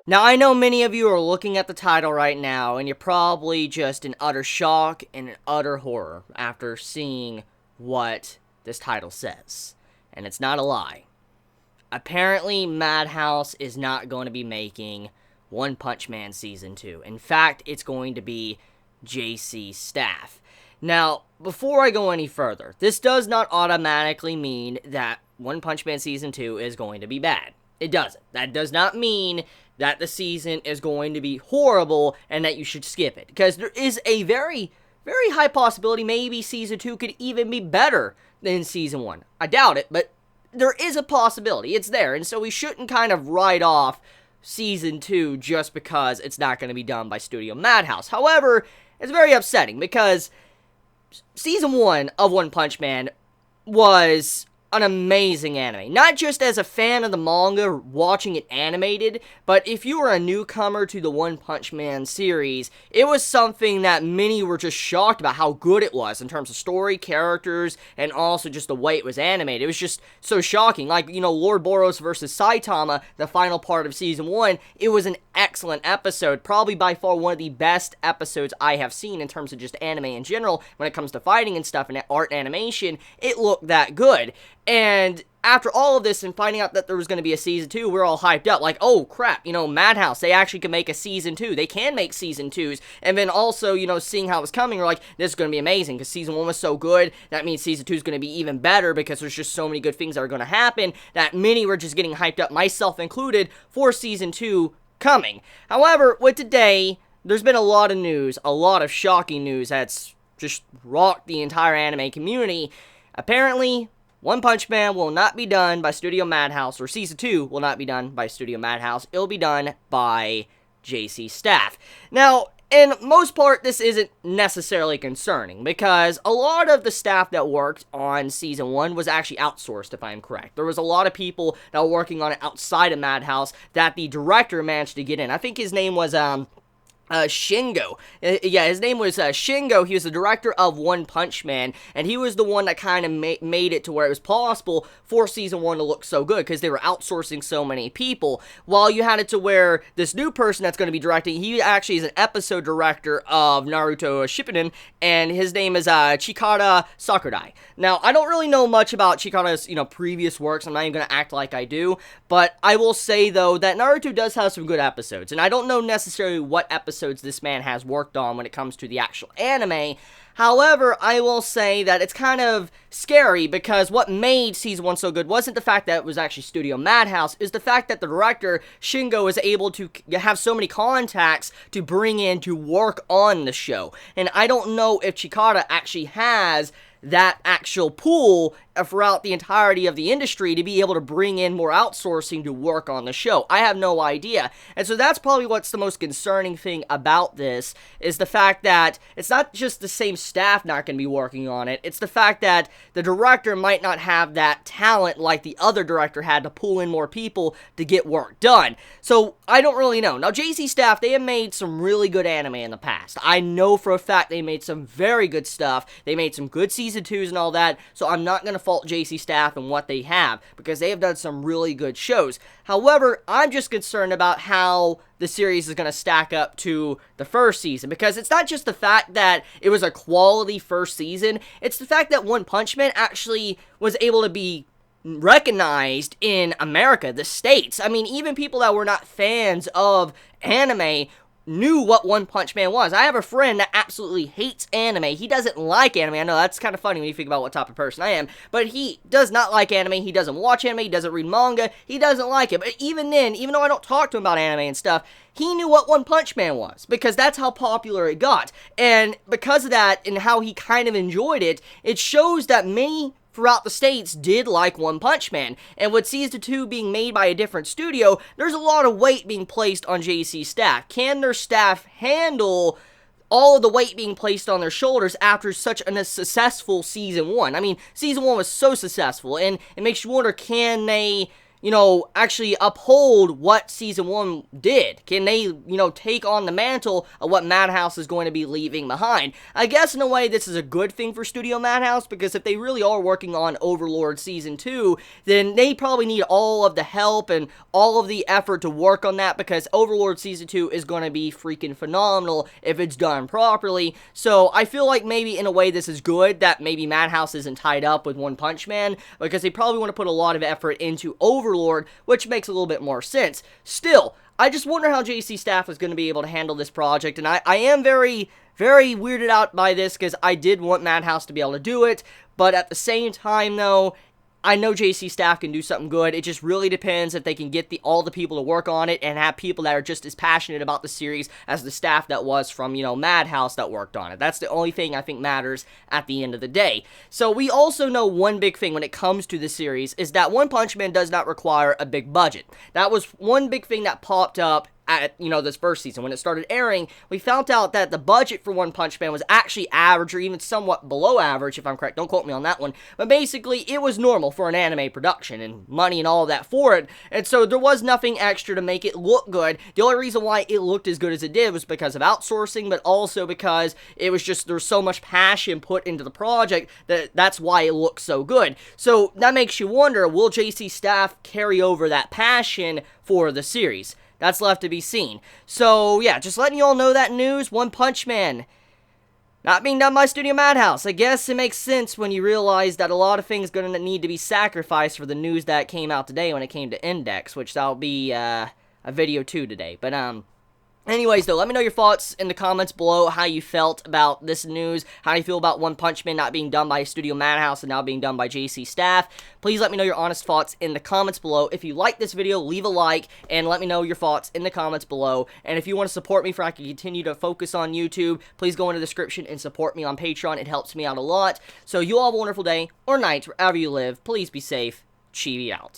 Now, I know many of you are looking at the title right now, and you're probably just in utter shock and in utter horror after seeing what this title says. And it's not a lie. Apparently, MadHouse is not going to be making One Punch Man Season 2. In fact, it's going to be JC Staff. Now, before I go any further, this does not automatically mean that One Punch Man Season 2 is going to be bad. It doesn't. That does not mean that the season is going to be horrible and that you should skip it. Because there is a very, very high possibility maybe Season 2 could even be better than Season 1. I doubt it, but there is a possibility. It's there. And so we shouldn't kind of write off Season 2 just because it's not going to be done by Studio MadHouse. However, it's very upsetting because Season 1 of One Punch Man was an amazing anime. Not just as a fan of the manga watching it animated, but if you were a newcomer to the One Punch Man series, it was something that many were just shocked about how good it was in terms of story, characters, and also just the way it was animated. It was just so shocking. Like, you know, Lord Boros versus Saitama, the final part of Season 1, it was an excellent episode. Probably by far one of the best episodes I have seen in terms of just anime in general. When it comes to fighting and stuff and art and animation, it looked that good. And after all of this and finding out that there was going to be a Season 2, we're all hyped up. Like, oh, crap, you know, MadHouse, they actually can make a Season 2. They can make Season 2s. And then also, you know, seeing how it was coming, we're like, this is going to be amazing because Season 1 was so good. That means Season 2 is going to be even better because there's just so many good things that are going to happen that many were just getting hyped up, myself included, for Season 2 coming. However, with today, there's been a lot of news, a lot of shocking news that's just rocked the entire anime community. Apparently, One Punch Man will not be done by Studio MadHouse, or Season 2 will not be done by Studio MadHouse. It'll be done by JC Staff. Now, in most part, this isn't necessarily concerning, because a lot of the staff that worked on Season 1 was actually outsourced, if I'm correct. There was a lot of people that were working on it outside of MadHouse that the director managed to get in. I think his name was, Shingo. Yeah, his name was Shingo. He was the director of One Punch Man, and he was the one that kind of made it to where it was possible for Season 1 to look so good, because they were outsourcing so many people. While you had it to where this new person that's going to be directing, he actually is an episode director of Naruto Shippuden, and his name is Chikara Sakurai. Now, I don't really know much about Chikara's, you know, previous works. I'm not even going to act like I do, but I will say, though, that Naruto does have some good episodes, and I don't know necessarily what episodes this man has worked on when it comes to the actual anime. However, I will say that it's kind of scary because what made Season 1 so good wasn't the fact that it was actually Studio MadHouse, is the fact that the director, Shingo, is able to have so many contacts to bring in to work on the show. And I don't know if Chikara actually has that actual pool throughout the entirety of the industry to be able to bring in more outsourcing to work on the show. I have no idea. And so that's probably what's the most concerning thing about this, is the fact that it's not just the same staff not going to be working on it, it's the fact that the director might not have that talent like the other director had to pull in more people to get work done. So I don't really know. Now, JC Staff, they have made some really good anime in the past. I know for a fact they made some very good stuff. They made some good Season 2s and all that, so I'm not going to fault JC Staff and what they have, because they have done some really good shows. However, I'm just concerned about how the series is going to stack up to the first season, because it's not just the fact that it was a quality first season, it's the fact that One Punch Man actually was able to be recognized in America, the States. I mean, even people that were not fans of anime knew what One Punch Man was. I have a friend that absolutely hates anime. He doesn't like anime. I know that's kind of funny when you think about what type of person I am, but he does not like anime. He doesn't watch anime. He doesn't read manga. He doesn't like it. But even then, even though I don't talk to him about anime and stuff, he knew what One Punch Man was, because that's how popular it got. And because of that, and how he kind of enjoyed it, it shows that many throughout the States did like One Punch Man. And with Season 2 being made by a different studio, there's a lot of weight being placed on JC Staff. Can their staff handle all of the weight being placed on their shoulders after such a successful Season 1? I mean, Season 1 was so successful, and it makes you wonder, can they actually uphold what Season 1 did? Can they, take on the mantle of what MadHouse is going to be leaving behind? I guess in a way this is a good thing for Studio MadHouse, because if they really are working on Overlord Season 2, then they probably need all of the help and all of the effort to work on that, because Overlord Season 2 is going to be freaking phenomenal if it's done properly. So I feel like maybe in a way this is good that maybe MadHouse isn't tied up with One Punch Man, because they probably want to put a lot of effort into Overlord, which makes a little bit more sense. Still, I just wonder how JC Staff is going to be able to handle this project, and I am very, very weirded out by this, because I did want MadHouse to be able to do it, but at the same time, though, I know JC Staff can do something good. It just really depends if they can get all the people to work on it and have people that are just as passionate about the series as the staff that was from, MadHouse that worked on it. That's the only thing I think matters at the end of the day. So we also know one big thing when it comes to the series is that One Punch Man does not require a big budget. That was one big thing that popped up at, this first season. When it started airing, we found out that the budget for One Punch Man was actually average, or even somewhat below average, if I'm correct. Don't quote me on that one. But basically, it was normal for an anime production, and money and all of that for it. And so there was nothing extra to make it look good. The only reason why it looked as good as it did was because of outsourcing, but also because it was just, there was so much passion put into the project that's why it looked so good. So that makes you wonder, will JC Staff carry over that passion for the series? That's left to be seen. So, yeah, just letting you all know that news. One Punch Man not being done by Studio MadHouse. I guess it makes sense when you realize that a lot of things are going to need to be sacrificed for the news that came out today when it came to Index, which that'll be a video too today. But, anyways, though, let me know your thoughts in the comments below, how you felt about this news, how you feel about One Punch Man not being done by Studio MadHouse and now being done by JC Staff. Please let me know your honest thoughts in the comments below. If you like this video, leave a like, and let me know your thoughts in the comments below. And if you want to support me for I can continue to focus on YouTube, please go in the description and support me on Patreon. It helps me out a lot. So you all have a wonderful day or night, wherever you live. Please be safe. Chibi out.